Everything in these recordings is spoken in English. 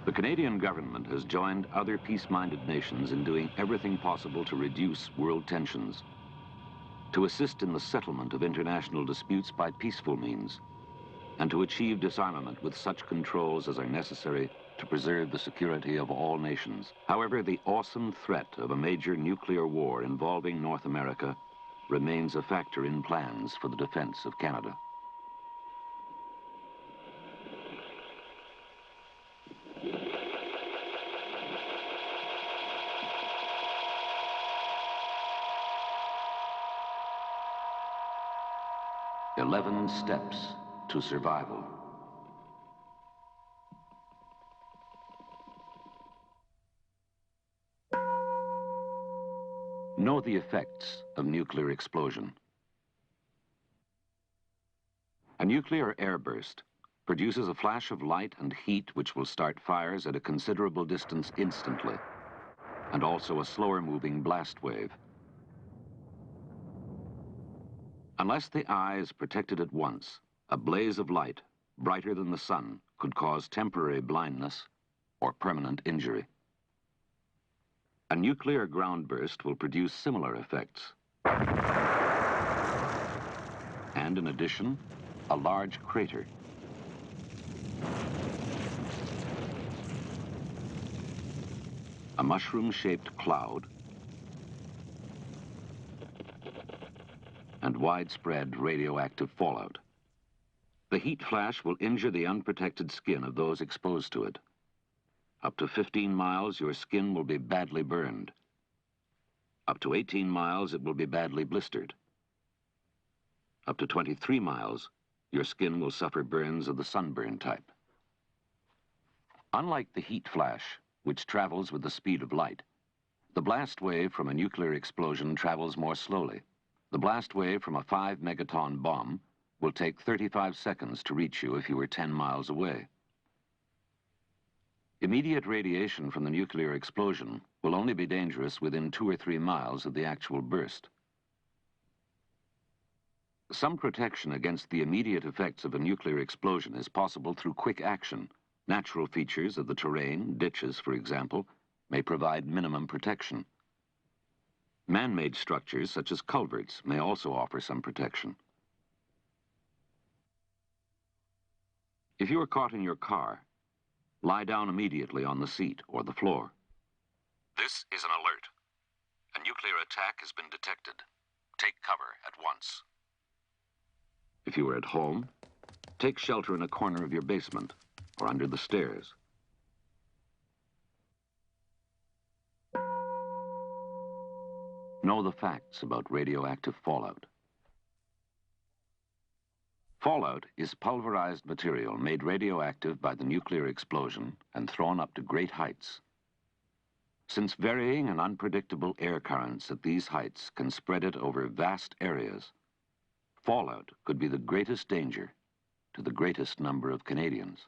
The Canadian government has joined other peace-minded nations in doing everything possible to reduce world tensions, to assist in the settlement of international disputes by peaceful means, and to achieve disarmament with such controls as are necessary to preserve the security of all nations. However, the awesome threat of a major nuclear war involving North America remains a factor in plans for the defense of Canada. "11 steps to survival." Know the effects of nuclear explosion. A nuclear airburst produces a flash of light and heat which will start fires at a considerable distance instantly, and also a slower moving blast wave. Unless the eye is protected at once, a blaze of light, brighter than the sun, could cause temporary blindness or permanent injury. A nuclear ground burst will produce similar effects. And in addition, a large crater. A mushroom-shaped cloud, and widespread radioactive fallout. The heat flash will injure the unprotected skin of those exposed to it. Up to 15 miles, your skin will be badly burned. Up to 18 miles, it will be badly blistered. Up to 23 miles, your skin will suffer burns of the sunburn type. Unlike the heat flash, which travels with the speed of light, the blast wave from a nuclear explosion travels more slowly. The blast wave from a 5-megaton bomb will take 35 seconds to reach you if you were 10 miles away. Immediate radiation from the nuclear explosion will only be dangerous within 2 or 3 miles of the actual burst. Some protection against the immediate effects of a nuclear explosion is possible through quick action. Natural features of the terrain, ditches for example, may provide minimum protection. Man-made structures such as culverts may also offer some protection. If you are caught in your car, lie down immediately on the seat or the floor. This is an alert. A nuclear attack has been detected. Take cover at once. If you are at home, take shelter in a corner of your basement or under the stairs. Know the facts about radioactive fallout. Fallout is pulverized material made radioactive by the nuclear explosion and thrown up to great heights. Since varying and unpredictable air currents at these heights can spread it over vast areas, fallout could be the greatest danger to the greatest number of Canadians.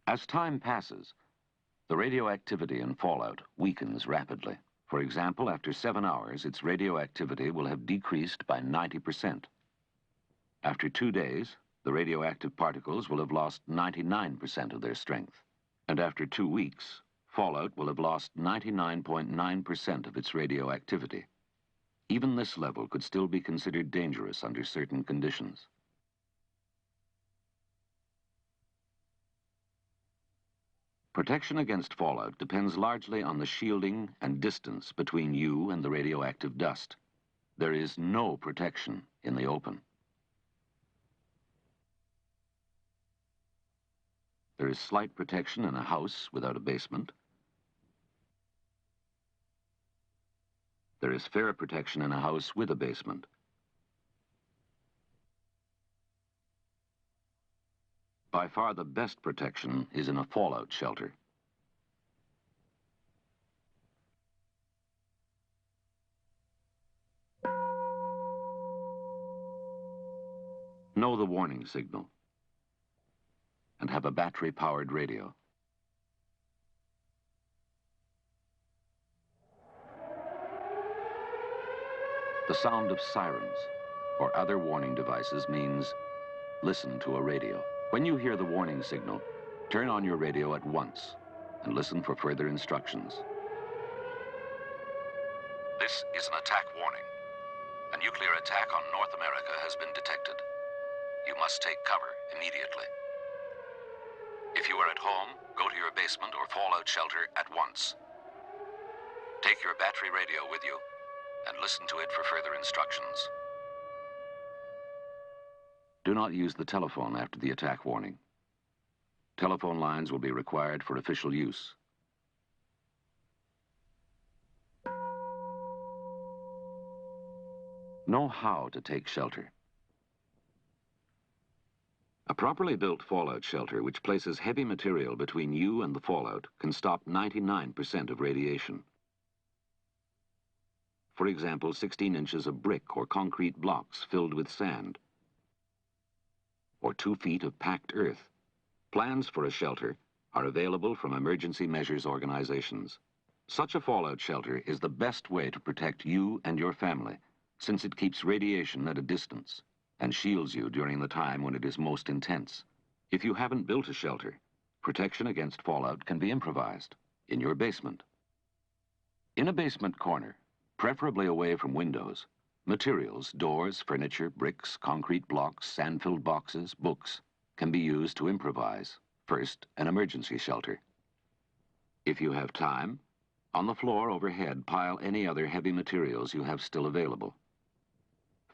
As time passes, the radioactivity in fallout weakens rapidly. For example, after 7 hours, its radioactivity will have decreased by 90%. After 2 days, the radioactive particles will have lost 99% of their strength. And after 2 weeks, fallout will have lost 99.9% of its radioactivity. Even this level could still be considered dangerous under certain conditions. Protection against fallout depends largely on the shielding and distance between you and the radioactive dust. There is no protection in the open. There is slight protection in a house without a basement. There is fair protection in a house with a basement. By far the best protection is in a fallout shelter. Know the warning signal and have a battery-powered radio. The sound of sirens or other warning devices means listen to a radio. When you hear the warning signal, turn on your radio at once and listen for further instructions. This is an attack warning. A nuclear attack on North America has been detected. You must take cover immediately. If you are at home, go to your basement or fallout shelter at once. Take your battery radio with you and listen to it for further instructions. Do not use the telephone after the attack warning. Telephone lines will be required for official use. Know how to take shelter. A properly built fallout shelter which places heavy material between you and the fallout can stop 99% of radiation. For example, 16 inches of brick or concrete blocks filled with sand, or 2 feet of packed earth. Plans for a shelter are available from emergency measures organizations. Such a fallout shelter is the best way to protect you and your family, since it keeps radiation at a distance and shields you during the time when it is most intense. If you haven't built a shelter, protection against fallout can be improvised in your basement. In a basement corner, preferably away from windows, materials, doors, furniture, bricks, concrete blocks, sand-filled boxes, books can be used to improvise, first, an emergency shelter. If you have time, on the floor overhead, pile any other heavy materials you have still available.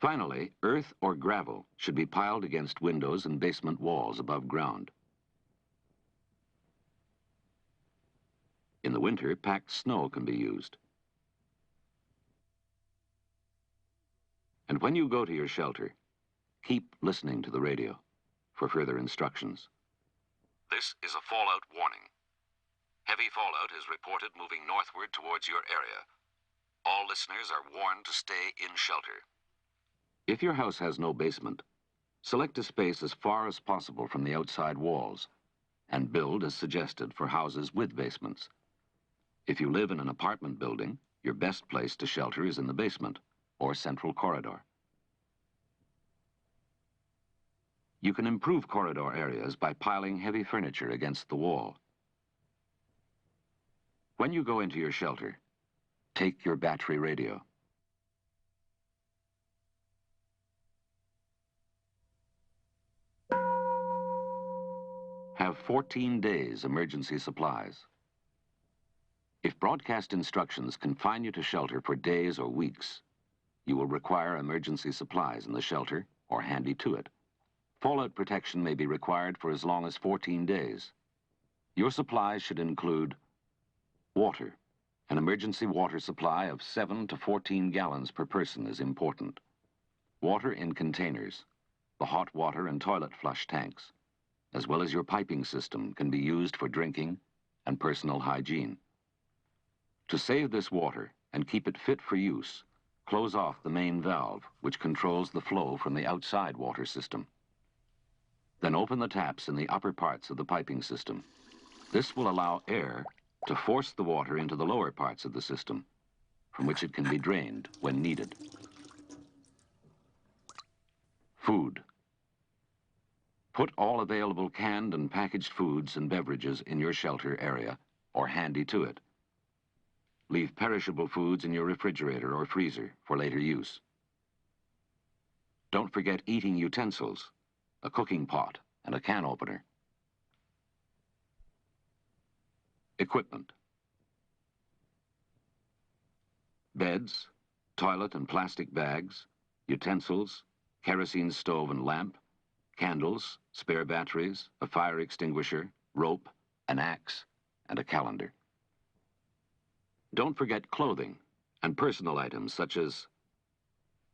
Finally, earth or gravel should be piled against windows and basement walls above ground. In the winter, packed snow can be used. And when you go to your shelter, keep listening to the radio for further instructions. This is a fallout warning. Heavy fallout is reported moving northward towards your area. All listeners are warned to stay in shelter. If your house has no basement, select a space as far as possible from the outside walls and build as suggested for houses with basements. If you live in an apartment building, your best place to shelter is in the basement or central corridor. You can improve corridor areas by piling heavy furniture against the wall. When you go into your shelter, take your battery radio. Have 14 days emergency supplies. If broadcast instructions confine you to shelter for days or weeks, you will require emergency supplies in the shelter or handy to it. Fallout protection may be required for as long as 14 days. Your supplies should include water. An emergency water supply of 7 to 14 gallons per person is important. Water in containers, the hot water and toilet flush tanks, as well as your piping system, can be used for drinking and personal hygiene. To save this water and keep it fit for use, close off the main valve, which controls the flow from the outside water system. Then open the taps in the upper parts of the piping system. This will allow air to force the water into the lower parts of the system, from which it can be drained when needed. Food. Put all available canned and packaged foods and beverages in your shelter area or handy to it. Leave perishable foods in your refrigerator or freezer for later use. Don't forget eating utensils, a cooking pot and a can opener. Equipment. Beds, toilet and plastic bags, utensils, kerosene stove and lamp, candles, spare batteries, a fire extinguisher, rope, an axe, and a calendar. Don't forget clothing and personal items such as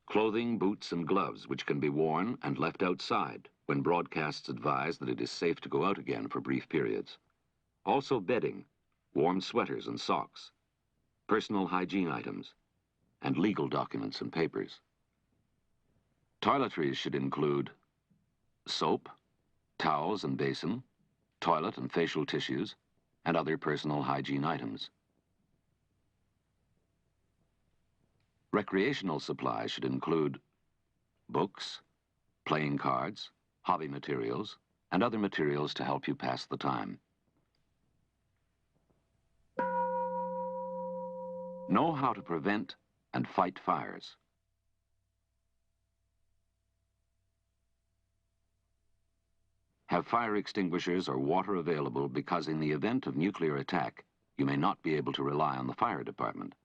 clothing, boots, and gloves, which can be worn and left outside when broadcasts advise that it is safe to go out again for brief periods. Also bedding, warm sweaters and socks, personal hygiene items, and legal documents and papers. Toiletries should include soap, towels and basin, toilet and facial tissues, and other personal hygiene items. Recreational supplies should include books, playing cards, hobby materials, and other materials to help you pass the time. Know how to prevent and fight fires. Have fire extinguishers or water available because in the event of nuclear attack, you may not be able to rely on the fire department.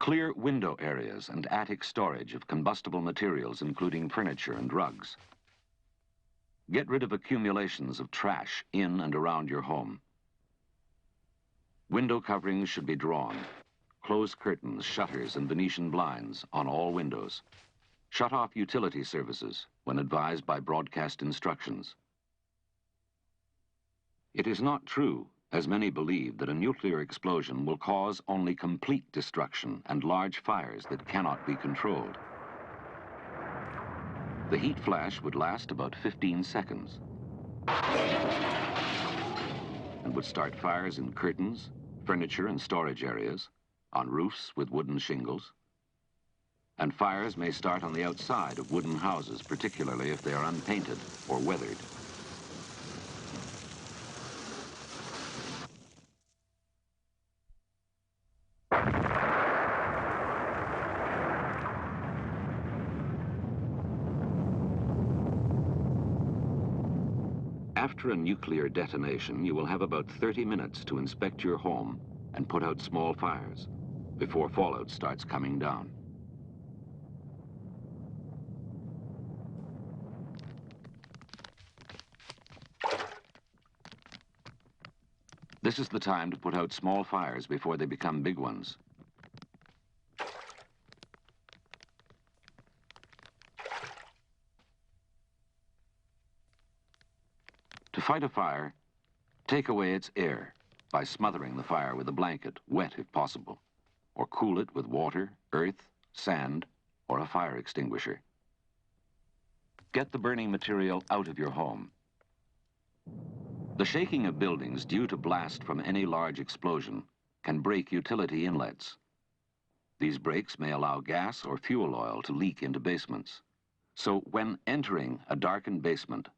Clear window areas and attic storage of combustible materials, including furniture and rugs. Get rid of accumulations of trash in and around your home. Window coverings should be drawn. Close curtains, shutters, and Venetian blinds on all windows. Shut off utility services when advised by broadcast instructions. It is not true, as many believe, that a nuclear explosion will cause only complete destruction and large fires that cannot be controlled. The heat flash would last about 15 seconds and would start fires in curtains, furniture and storage areas, on roofs with wooden shingles, and fires may start on the outside of wooden houses, particularly if they are unpainted or weathered. After a nuclear detonation, you will have about 30 minutes to inspect your home and put out small fires before fallout starts coming down. This is the time to put out small fires before they become big ones. To fight a fire, take away its air by smothering the fire with a blanket, wet if possible, or cool it with water, earth, sand, or a fire extinguisher. Get the burning material out of your home. The shaking of buildings due to blast from any large explosion can break utility inlets. These breaks may allow gas or fuel oil to leak into basements. So when entering a darkened basement,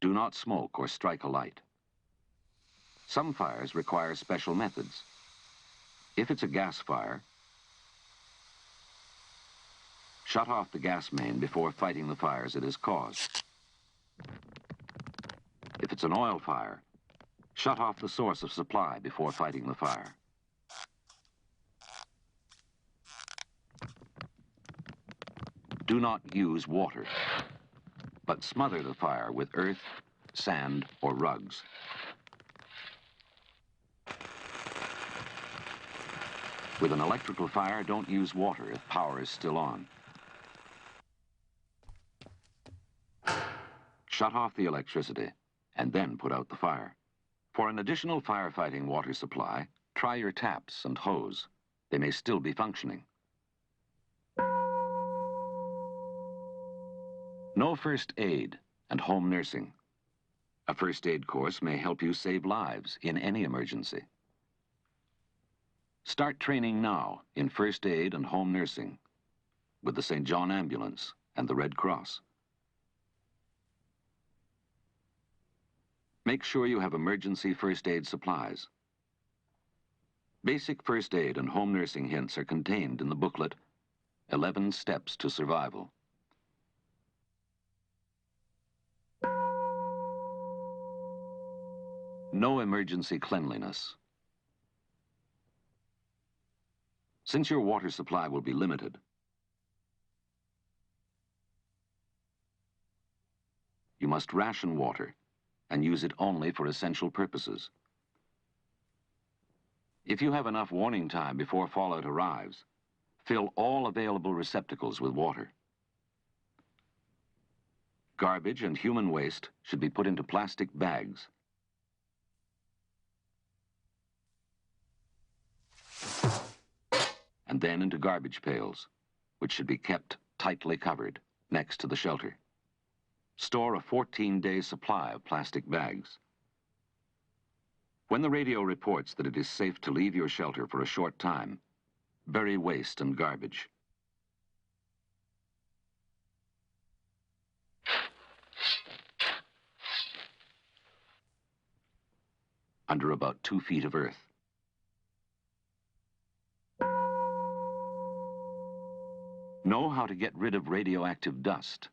do not smoke or strike a light. Some fires require special methods. If it's a gas fire, shut off the gas main before fighting the fires it has caused. If it's an oil fire, shut off the source of supply before fighting the fire. Do not use water, but smother the fire with earth, sand, or rugs. With an electrical fire, don't use water if power is still on. Shut off the electricity and then put out the fire. For an additional firefighting water supply, try your taps and hose. They may still be functioning. Know first aid and home nursing. A first aid course may help you save lives in any emergency. Start training now in first aid and home nursing with the St. John Ambulance and the Red Cross. Make sure you have emergency first aid supplies. Basic first aid and home nursing hints are contained in the booklet, 11 Steps to Survival. No emergency cleanliness. Since your water supply will be limited, you must ration water and use it only for essential purposes. If you have enough warning time before fallout arrives, fill all available receptacles with water. Garbage and human waste should be put into plastic bags. And then into garbage pails, which should be kept tightly covered next to the shelter. Store a 14-day supply of plastic bags. When the radio reports that it is safe to leave your shelter for a short time, bury waste and garbage. under about 2 feet of earth. Know how to get rid of radioactive dust.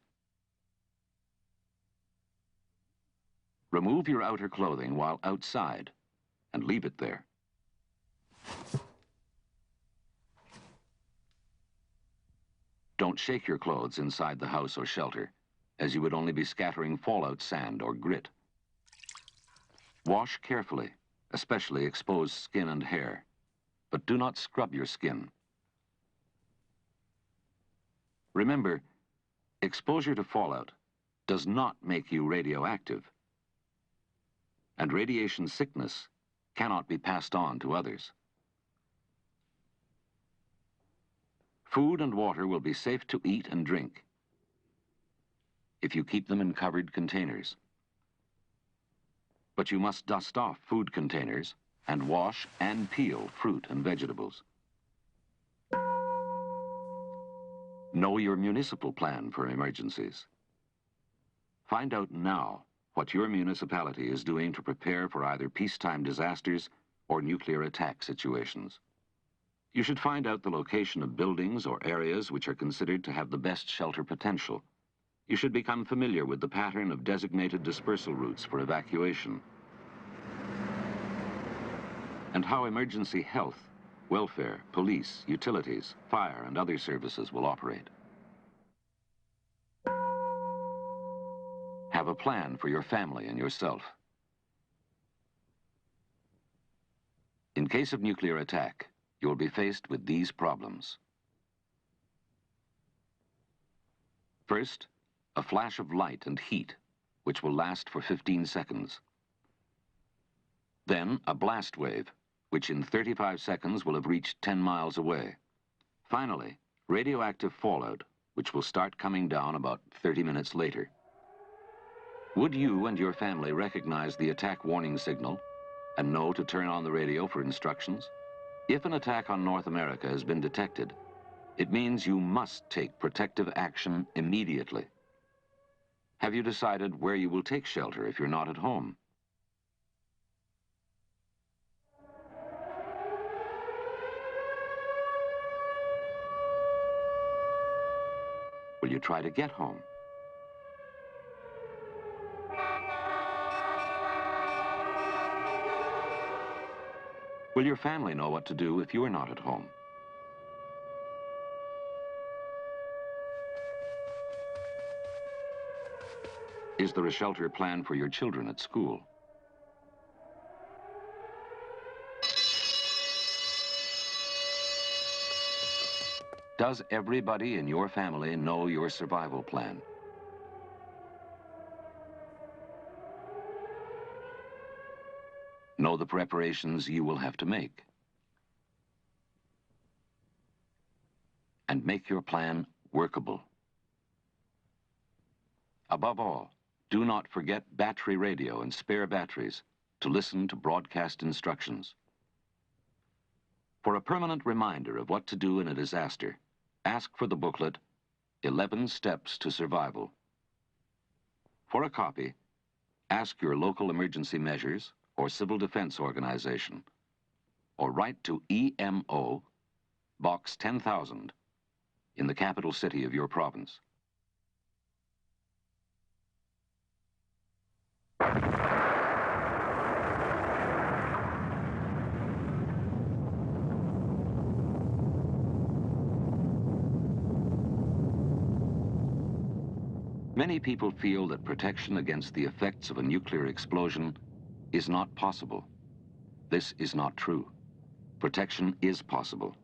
Remove your outer clothing while outside and leave it there. Don't shake your clothes inside the house or shelter, as you would only be scattering fallout sand or grit. Wash carefully, especially exposed skin and hair, but do not scrub your skin. Remember, exposure to fallout does not make you radioactive, and radiation sickness cannot be passed on to others. Food and water will be safe to eat and drink if you keep them in covered containers. But you must dust off food containers and wash and peel fruit and vegetables. Know your municipal plan for emergencies. Find out now what your municipality is doing to prepare for either peacetime disasters or nuclear attack situations. You should find out the location of buildings or areas which are considered to have the best shelter potential. You should become familiar with the pattern of designated dispersal routes for evacuation and how emergency health, welfare, police, utilities, fire, and other services will operate. Have a plan for your family and yourself. In case of nuclear attack, you will be faced with these problems. First, a flash of light and heat, which will last for 15 seconds. Then, a blast wave, which in 35 seconds will have reached 10 miles away. Finally, radioactive fallout, which will start coming down about 30 minutes later. Would you and your family recognize the attack warning signal and know to turn on the radio for instructions? If an attack on North America has been detected, it means you must take protective action immediately. Have you decided where you will take shelter if you're not at home? Will you try to get home? Will your family know what to do if you are not at home? Is there a shelter plan for your children at school? Does everybody in your family know your survival plan? Know the preparations you will have to make? And make your plan workable. Above all, do not forget battery radio and spare batteries to listen to broadcast instructions. For a permanent reminder of what to do in a disaster, ask for the booklet, 11 Steps to Survival. For a copy, ask your local emergency measures or civil defense organization, or write to EMO, Box 10,000, in the capital city of your province. Many people feel that protection against the effects of a nuclear explosion is not possible. This is not true. Protection is possible,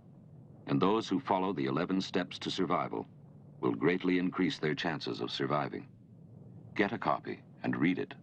and those who follow the 11 steps to survival will greatly increase their chances of surviving. Get a copy and read it.